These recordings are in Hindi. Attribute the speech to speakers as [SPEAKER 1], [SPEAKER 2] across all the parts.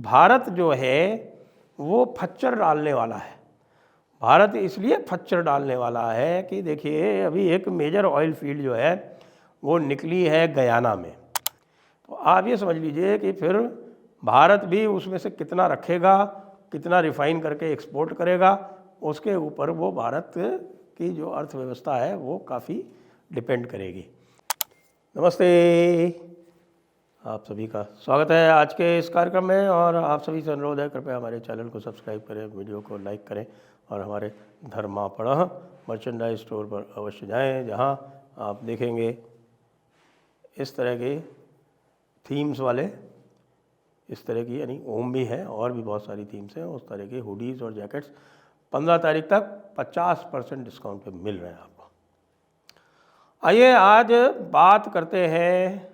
[SPEAKER 1] भारत जो है वो फच्चर डालने वाला है। भारत इसलिए फच्चर डालने वाला है कि देखिए अभी एक मेजर ऑयल फील्ड जो है वो निकली है गयाना में। तो आप ये समझ लीजिए कि फिर भारत भी उसमें से कितना रखेगा, कितना रिफाइन करके एक्सपोर्ट करेगा, उसके ऊपर वो भारत की जो अर्थव्यवस्था है वो काफ़ी डिपेंड करेगी। नमस्ते, आप सभी का स्वागत है आज के इस कार्यक्रम में और आप सभी से अनुरोध है कृपया हमारे चैनल को सब्सक्राइब करें, वीडियो को लाइक करें और हमारे धर्मापणः मर्चेंडाइज स्टोर पर अवश्य जाएं, जहां आप देखेंगे इस तरह के थीम्स वाले, इस तरह की, यानी ओम भी है और भी बहुत सारी थीम्स हैं, उस तरह के हुडीज़ और जैकेट्स 15 तारीख तक 50% डिस्काउंट पे मिल रहे हैं आपको। आइए आज बात करते हैं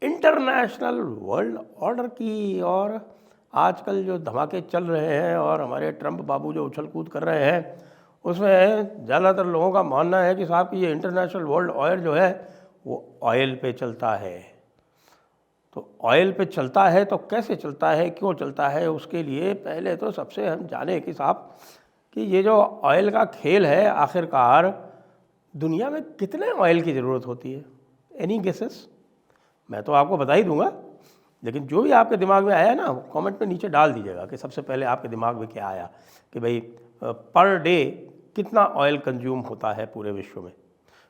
[SPEAKER 1] इंटरनेशनल वर्ल्ड ऑर्डर की। और आजकल जो धमाके चल रहे हैं और हमारे ट्रंप बाबू जो उछल कूद कर रहे हैं, उसमें ज़्यादातर लोगों का मानना है कि साहब कि ये इंटरनेशनल वर्ल्ड ऑर्डर जो है वो ऑयल पे चलता है। तो ऑयल पे चलता है तो कैसे चलता है, क्यों चलता है, उसके लिए पहले तो सबसे हम जाने कि साहब कि ये जो ऑयल का खेल है, आखिरकार दुनिया में कितने ऑयल की ज़रूरत होती है। Any guesses? मैं तो आपको बता ही दूंगा, लेकिन जो भी आपके दिमाग में आया ना, कमेंट में नीचे डाल दीजिएगा कि सबसे पहले आपके दिमाग में क्या आया कि भाई पर डे कितना ऑयल कंज्यूम होता है पूरे विश्व में।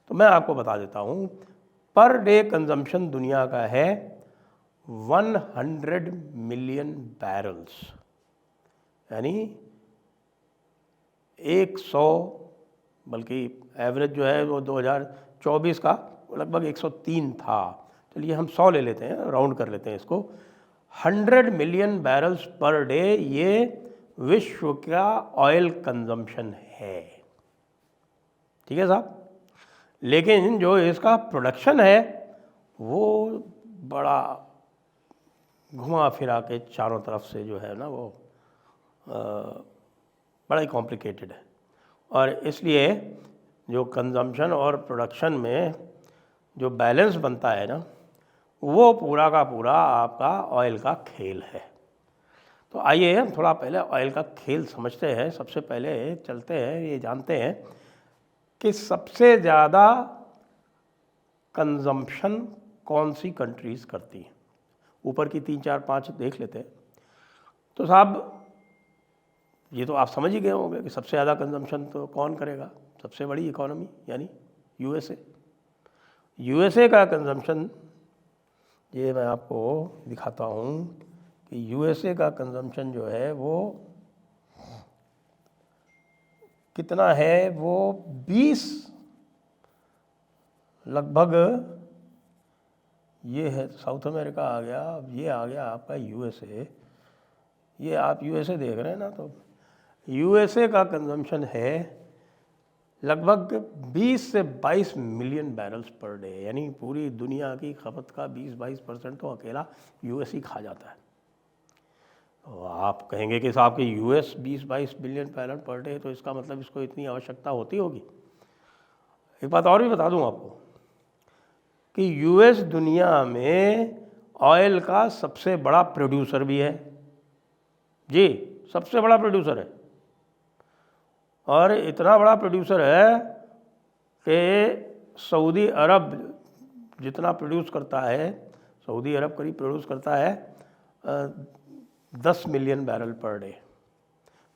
[SPEAKER 1] तो मैं आपको बता देता हूँ, पर डे कंजम्पशन दुनिया का है 100 मिलियन बैरल्स, यानी 100, बल्कि एवरेज जो है वो 2024 का लगभग 103 था। चलिए हम 100 ले लेते हैं, राउंड कर लेते हैं इसको। 100 मिलियन बैरल्स पर डे ये विश्व का ऑयल कंजम्पशन है, ठीक है साहब। लेकिन जो इसका प्रोडक्शन है वो बड़ा घुमा फिरा के चारों तरफ से जो है ना वो बड़ा ही कॉम्प्लिकेटेड है। और इसलिए जो कंजम्पशन और प्रोडक्शन में जो बैलेंस बनता है ना, वो पूरा का पूरा आपका ऑयल का खेल है। तो आइए हम थोड़ा पहले ऑयल का खेल समझते हैं। सबसे पहले चलते हैं, ये जानते हैं कि सबसे ज़्यादा कंजम्पशन कौन सी कंट्रीज़ करती हैं। ऊपर की 3, 4, 5 देख लेते हैं। तो साहब ये तो आप समझ ही गए होंगे कि सबसे ज़्यादा कंजम्पशन तो कौन करेगा। सबसे बड़ी इकोनॉमी यानी यूएसए। यूएसए का कंजम्पशन, ये मैं आपको दिखाता हूँ कि यूएसए का कंजम्पशन जो है वो कितना है। वो 20 लगभग, ये है साउथ अमेरिका आ गया, ये आ गया आपका यूएसए। ये आप यूएसए देख रहे हैं ना, तो यूएसए का कंजम्पशन है लगभग 20 से 22 मिलियन बैरल्स पर डे, यानी पूरी दुनिया की खपत का 20-22% तो अकेला यूएस ही खा जाता है। तो आप कहेंगे कि साहब कि US 20-22 billion barrel per day, तो इसका मतलब इसको इतनी आवश्यकता होती होगी। एक बात और भी बता दूं आपको कि यूएस दुनिया में ऑयल का सबसे बड़ा प्रोड्यूसर भी है। जी, सबसे बड़ा प्रोड्यूसर है। और इतना बड़ा प्रोड्यूसर है कि सऊदी अरब जितना प्रोड्यूस करता है, सऊदी अरब करीब प्रोड्यूस करता है 10 million barrel per day.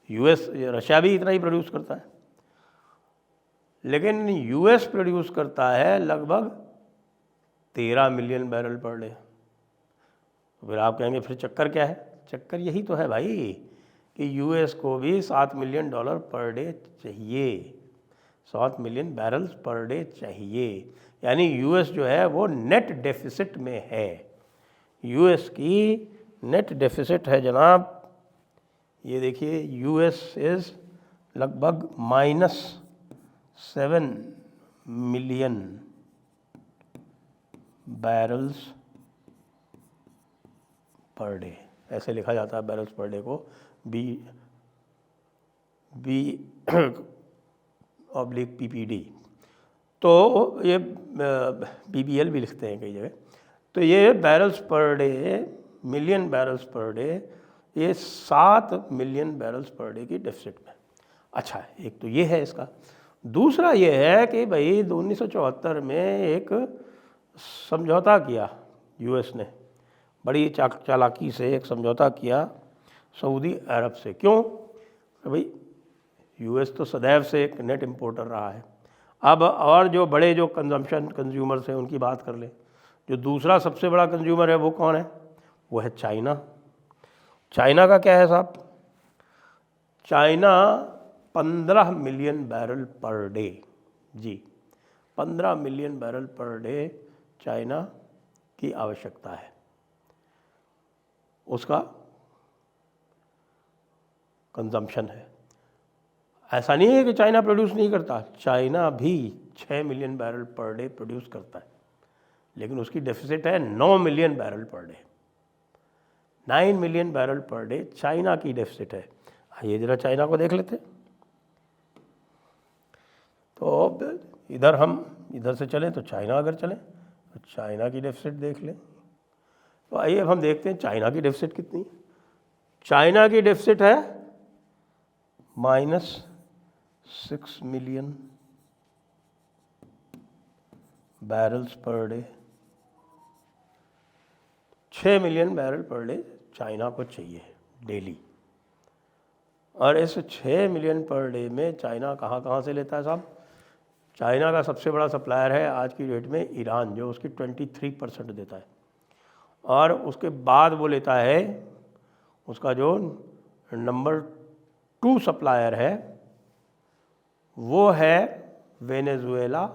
[SPEAKER 1] US, Russia भी इतना ही प्रोड्यूस करता है, लेकिन यूएस प्रोड्यूस करता है लगभग 13 मिलियन बैरल पर डे। फिर आप कहेंगे फिर चक्कर क्या है। चक्कर यही तो है भाई कि यूएस को भी $7 मिलियन पर डे चाहिए, 7 मिलियन बैरल्स पर डे चाहिए। यानी यूएस जो है वो नेट डेफिसिट में है। यूएस की नेट डेफिसिट है जनाब, ये देखिए, यूएस इज़ लगभग -7 मिलियन बैरल्स पर डे, ऐसे लिखा जाता है बैरल्स पर डे को, B/PPD। तो ये BBL भी लिखते हैं कई जगह। तो ये barrels per day million barrels per day, ये 7 मिलियन बैरल्स पर डे की डेफिसिट में। अच्छा, एक तो ये है इसका। दूसरा ये है कि भाई 1974 में एक समझौता किया यूएस ने, बड़ी चालाकी से एक समझौता किया सऊदी अरब से। क्यों? भाई यूएस तो सदैव से एक नेट इंपोर्टर रहा है। अब और जो बड़े जो कंज्यूमर्स हैं उनकी बात कर ले। जो दूसरा सबसे बड़ा कंज्यूमर है वो कौन है? वो है चाइना। चाइना का क्या है साहब? China 15 million barrel per day, जी 15 million barrel per day China की आवश्यकता है, उसका कंजम्पशन है। ऐसा नहीं है कि चाइना प्रोड्यूस नहीं करता, चाइना भी 6 million barrel per day produce करता है, लेकिन उसकी डेफिसिट है 9 million barrel per day. 9 million barrel per day China की डेफिसिट है। आइए जरा चाइना को देख लेते। तो अब इधर से चलें तो चाइना अगर चलें तो चाइना की डेफिसिट देख लें। तो आइए अब हम देखते हैं चाइना की डेफिसिट कितनी है। चाइना की डेफिसिट है -6 million barrels per day. 6 million barrel per day China को चाहिए डेली। और इस 6 मिलियन पर डे में चाइना कहाँ से लेता है साहब? चाइना का सबसे बड़ा सप्लायर है आज की डेट में ईरान, जो उसकी 23% देता है। और उसके बाद वो लेता है, उसका जो नंबर 2 सप्लायर है वो है वेनेजुएला।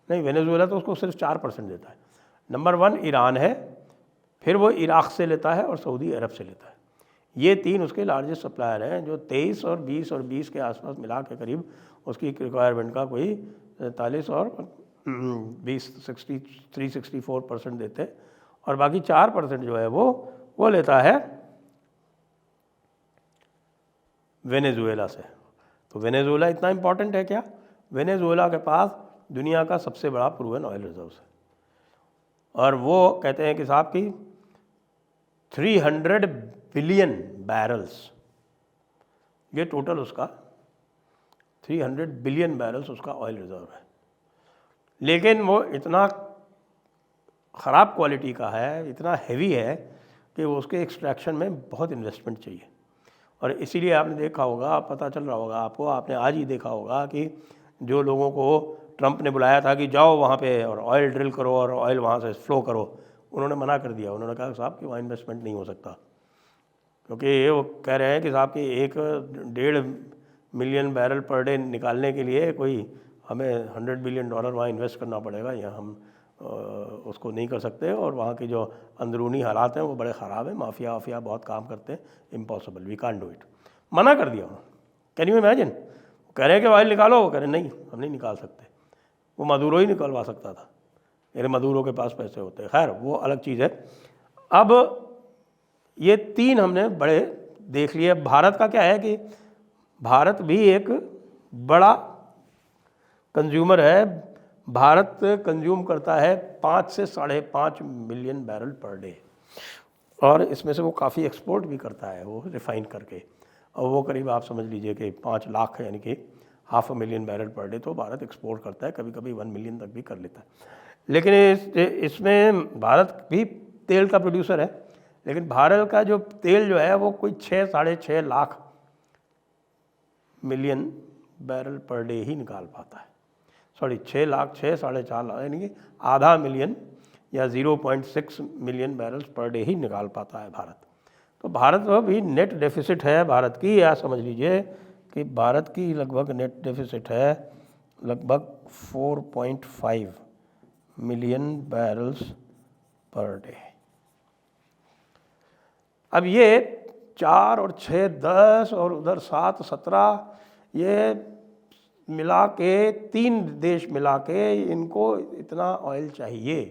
[SPEAKER 1] नहीं, वेनेजुएला तो उसको सिर्फ 4% देता है। नंबर 1 ईरान है, फिर वो इराक़ से लेता है और सऊदी अरब से लेता है। ये 3 उसके लार्जेस्ट सप्लायर हैं, जो 23 और 20 के आसपास मिला के करीब उसकी रिक्वायरमेंट का कोई 43 और 20 63-64% देते हैं। और बाकी 4% जो है वो लेता है वेनेजुएला से। तो वेनेजुएला इतना इम्पॉर्टेंट है क्या? वेनेजुएला के पास दुनिया का सबसे बड़ा प्रूवन ऑयल रिजर्व्स है, और वो कहते हैं कि साहब की 300 बिलियन बैरल्स, ये टोटल उसका 300 बिलियन बैरल्स उसका ऑयल रिजर्व है। लेकिन वो इतना ख़राब क्वालिटी का है, इतना हैवी है कि वो उसके एक्सट्रैक्शन में बहुत इन्वेस्टमेंट चाहिए। और इसीलिए आपने देखा होगा, पता चल रहा होगा आपको, आपने आज ही देखा होगा कि जो लोगों को ट्रंप ने बुलाया था कि जाओ वहाँ पे और ऑयल ड्रिल करो और ऑयल वहाँ से फ्लो करो, उन्होंने मना कर दिया। उन्होंने कहा साहब कि वहाँ इन्वेस्टमेंट नहीं हो सकता, क्योंकि वो कह रहे हैं कि साहब कि 1.5 मिलियन बैरल पर डे निकालने के लिए कोई हमें $100 बिलियन वहाँ इन्वेस्ट करना पड़ेगा, यहाँ हम उसको नहीं कर सकते। और वहाँ के जो अंदरूनी हालात हैं वो बड़े ख़राब हैं, माफिया बहुत काम करते हैं, impossible, we can't do it. मना कर दिया उन्होंने। Can you imagine? कह रहे हैं कि ऑयल निकालो, वो कह रहे नहीं हम नहीं निकाल सकते। वो मदूरो ही निकलवा सकता था, मेरे मदूरो के पास पैसे होते हैं। खैर वो अलग चीज़ है। अब ये 3 हमने बड़े देख लिए। भारत का क्या है कि भारत भी एक बड़ा कंज्यूमर है। भारत कंज्यूम करता है 5 से 5.5 मिलियन बैरल पर डे, और इसमें से वो काफ़ी एक्सपोर्ट भी करता है, वो रिफ़ाइन करके। और वो करीब आप समझ लीजिए कि 5 लाख यानी कि 500,000 बैरल पर डे तो भारत एक्सपोर्ट करता है, कभी कभी 1 मिलियन तक भी कर लेता है। लेकिन इसमें भारत भी तेल का प्रोड्यूसर है, लेकिन भारत का जो तेल जो है वो कोई 6-6.5 lakh million barrel per day ही निकाल पाता है। 6 लाख 6-4.5 लाख यानी कि आधा मिलियन या 0.6 मिलियन बैरल्स पर डे ही निकाल पाता है भारत। तो भारत भी नेट डेफिसिट है भारत की, या समझ लीजिए कि भारत की लगभग नेट डेफिसिट है लगभग 4.5 मिलियन बैरल्स पर डे। अब ये 4 और 6 10 और उधर 7 17, ये मिला के 3 देश मिला के इनको इतना ऑयल चाहिए।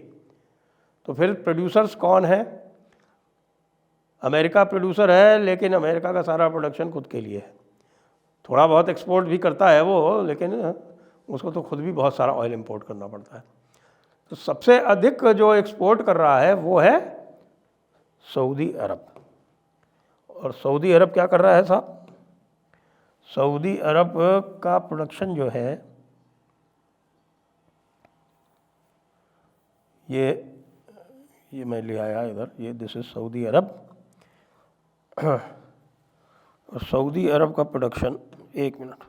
[SPEAKER 1] तो फिर प्रोड्यूसर्स कौन है? अमेरिका प्रोड्यूसर है, लेकिन अमेरिका का सारा प्रोडक्शन खुद के लिए है। थोड़ा बहुत एक्सपोर्ट भी करता है वो, लेकिन उसको तो खुद भी बहुत सारा ऑयल इंपोर्ट करना पड़ता है। तो सबसे अधिक जो एक्सपोर्ट कर रहा है वो है सऊदी अरब। और सऊदी अरब क्या कर रहा है साहब? सऊदी अरब का प्रोडक्शन जो है ये मैं ले आया इधर, ये दिस इज सऊदी अरब। और सऊदी अरब का प्रोडक्शन, एक मिनट,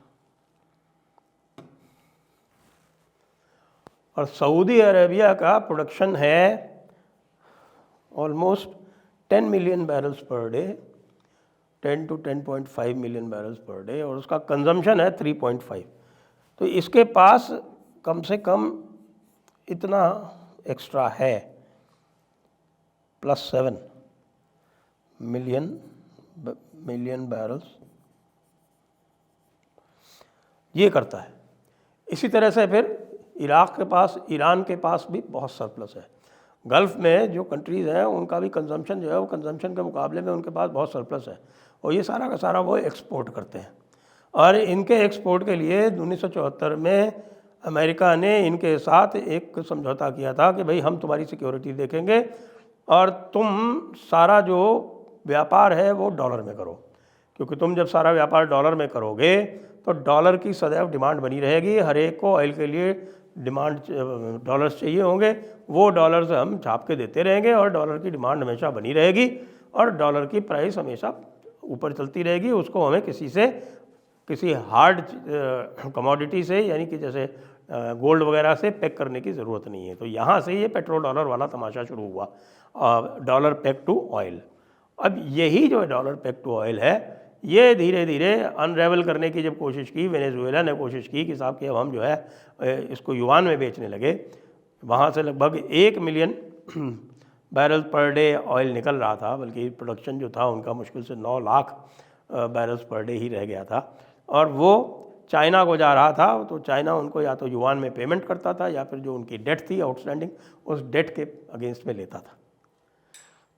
[SPEAKER 1] और सऊदी अरेबिया का प्रोडक्शन है almost 10 million barrels per day, 10 to 10.5 million barrels per day, और उसका कंजम्पशन है 3.5। तो इसके पास कम से कम इतना एक्स्ट्रा है, +7 मिलियन बैरल्स ये करता है। इसी तरह से फिर इराक़ के पास, ईरान के पास भी बहुत सरप्लस है। गल्फ़ में जो कंट्रीज़ हैं उनका भी कंजम्पशन जो है वो कंजम्पशन के मुकाबले में उनके पास बहुत सरप्लस है, और ये सारा का सारा वो एक्सपोर्ट करते हैं। और इनके एक्सपोर्ट के लिए 1974 में अमेरिका ने इनके साथ एक समझौता किया था कि भाई हम तुम्हारी सिक्योरिटी देखेंगे और तुम सारा जो व्यापार है वो डॉलर में करो, क्योंकि तुम जब सारा व्यापार डॉलर में करोगे तो डॉलर की सदैव डिमांड बनी रहेगी। हर एक को ऑयल के लिए डिमांड डॉलर्स चाहिए होंगे, वो डॉलर्स हम छाप के देते रहेंगे और डॉलर की डिमांड हमेशा बनी रहेगी और डॉलर की प्राइस हमेशा ऊपर चलती रहेगी। उसको हमें किसी हार्ड कमोडिटी से, यानी कि जैसे गोल्ड वगैरह से पेग करने की ज़रूरत नहीं है। तो यहाँ से ये पेट्रो डॉलर वाला तमाशा शुरू हुआ, डॉलर पेग टू ऑयल। अब यही जो डॉलर पेग टू ऑयल है, ये धीरे धीरे अनरेवल करने की जब कोशिश की, वेनेजुएला ने कोशिश की कि साहब कि अब हम जो है इसको युआन में बेचने लगे। वहाँ से लगभग 1 million barrel per day oil निकल रहा था, बल्कि प्रोडक्शन जो था उनका मुश्किल से 9 लाख बैरल्स पर डे ही रह गया था, और वो चाइना को जा रहा था। तो चाइना उनको या तो युआन में पेमेंट करता था या फिर जो उनकी डेट थी आउटस्टैंडिंग, उस डेट के अगेंस्ट में लेता था।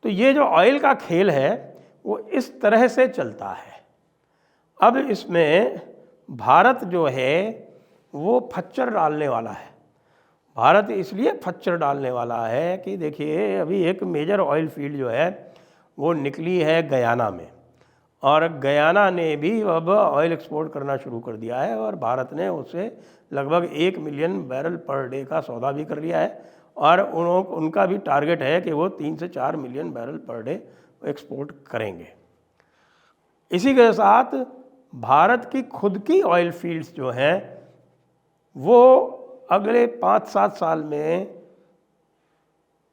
[SPEAKER 1] तो ये जो ऑयल का खेल है वो इस तरह से चलता है। अब इसमें भारत जो है वो फच्चर डालने वाला है। भारत इसलिए फच्चर डालने वाला है कि देखिए अभी एक मेजर ऑयल फील्ड जो है वो निकली है गयाना में, और गयाना ने भी अब ऑयल एक्सपोर्ट करना शुरू कर दिया है, और भारत ने उससे लगभग 1 मिलियन बैरल पर डे का सौदा भी कर लिया है, और उनका भी टारगेट है कि वो 3 से 4 million barrel per day export करेंगे। इसी के साथ भारत की खुद की ऑयल फील्ड्स जो हैं वो अगले 5-7 साल में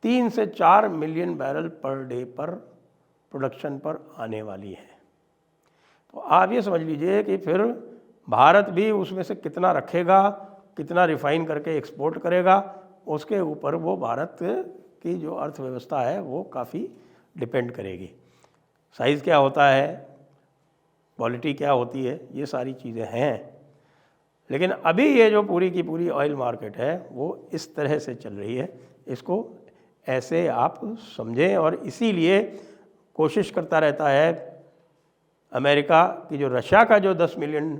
[SPEAKER 1] 3 से 4 मिलियन बैरल पर डे पर प्रोडक्शन पर आने वाली है। तो आप ये समझ लीजिए कि फिर भारत भी उसमें से कितना रखेगा, कितना रिफाइन करके एक्सपोर्ट करेगा, उसके ऊपर वो भारत की जो अर्थव्यवस्था है वो काफ़ी डिपेंड करेगी। साइज़ क्या होता है, क्वालिटी क्या होती है, ये सारी चीज़ें हैं। लेकिन अभी ये जो पूरी की पूरी ऑयल मार्केट है वो इस तरह से चल रही है, इसको ऐसे आप समझें। और इसीलिए कोशिश करता रहता है अमेरिका की, जो रशिया का जो 10 मिलियन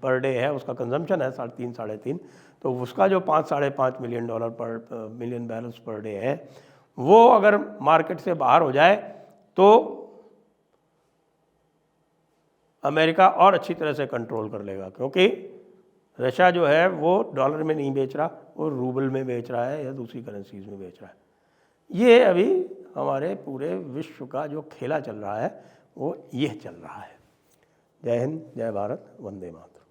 [SPEAKER 1] पर डे है उसका कंजम्पशन है 3.5, तो उसका जो 5-5.5 मिलियन डॉलर पर मिलियन बैरल्स पर डे है, वो अगर मार्केट से बाहर हो जाए तो अमेरिका और अच्छी तरह से कंट्रोल कर लेगा, क्योंकि रशिया जो है वो डॉलर में नहीं बेच रहा, वो रूबल में बेच रहा है या दूसरी करेंसीज में बेच रहा है। ये अभी हमारे पूरे विश्व का जो खेला चल रहा है वो ये चल रहा है। जय हिंद, जय भारत, वंदे मातरम।